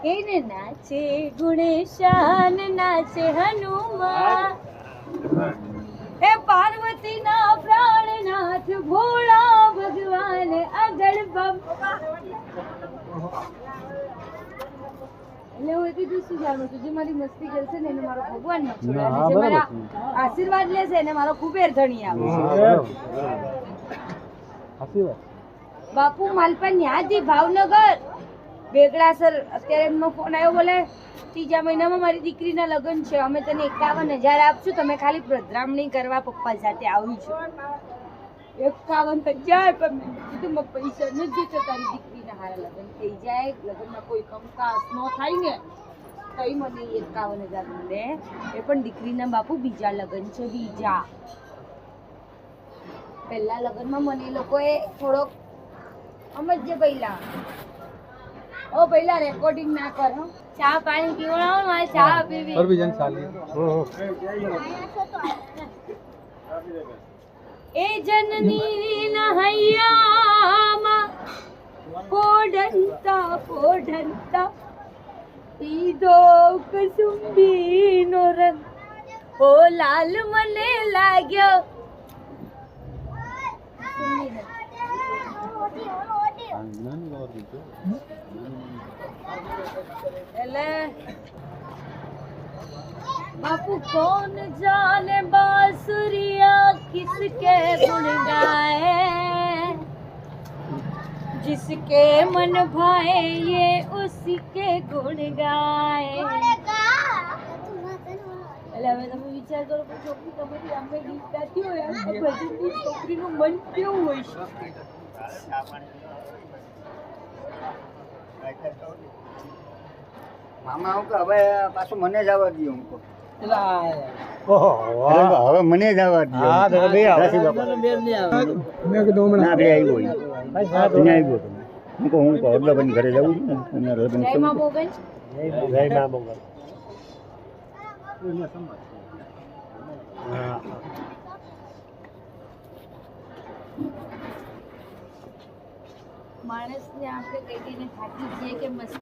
એને નાચે ગુણેશાન નાચે હનુમાન એ પાર્વતી ના પ્રાણનાથ ભોળા ભગવાન આગળ બમ એટલે હું કીધું શું જાણું છું જે મારી મસ્તી કરશે ને એને મારો ભગવાન ન છોડે અને જે મારા આશીર્વાદ લેશે એને મારો કુબેર ધણી આવે બાપુ માલપા ન્યાથી ભાવનગર બેગડાસર અત્યારે એમનો ફોન આવ્યો બોલે ત્રીજા મહિનામાં મારી દીકરીના લગ્ન છે અમે તને 51,000 આપશું તમે ખાલી પધરામણી કરવા પપ્પા સાથે આવી છો 51,000 તમે કીધું મેં પૈસા નથી દેતો તારી દીકરીના હારા લગ્ન થઈ જાય લગ્નમાં કોઈ કંકાસ ન થાય ને તઈ મને 51,000 મળે એ પણ દીકરીના બાપુ બીજા લગ્ન છે બીજા પહેલા લગ્નમાં મને એ લોકોએ થોડોક સમજજે પહેલા ઓ પહેલા રેકોર્ડિંગ ના કર હો ચા પાણી પીવડાવો મારે ચા પીવી પરબીજન સાલી એ જનની નહૈયામાં પોઢંતા પીધો કસુંબીનો રંગ ઓ લાલ મને લાગ્યો बापू कौन जाने बांसुरिया किसके गुण गाए जिसके मन भाए ये उसी के गुण गाए એટલે હવે તમે વિચાર કરો કે છોકરી તમારી આમે ગીત ગાતી હોય તો ભજનની છોકરીનું મન કેવું હોય છે મામા હું કે હવે પાછું મને જ આવવા દઉં હું હવે મને જ આવવા દઉં હા તો બે આવે મેં કીધું હમણાં આપણે આવ્યો હોય અહીંયા આવ્યો તમે હું કહું અદલાબેન ઘરે જવું છું ને અદલાબેન જય મા મોગલ માણસને આપણે કહીને થાકી જઈએ કે મસ્ત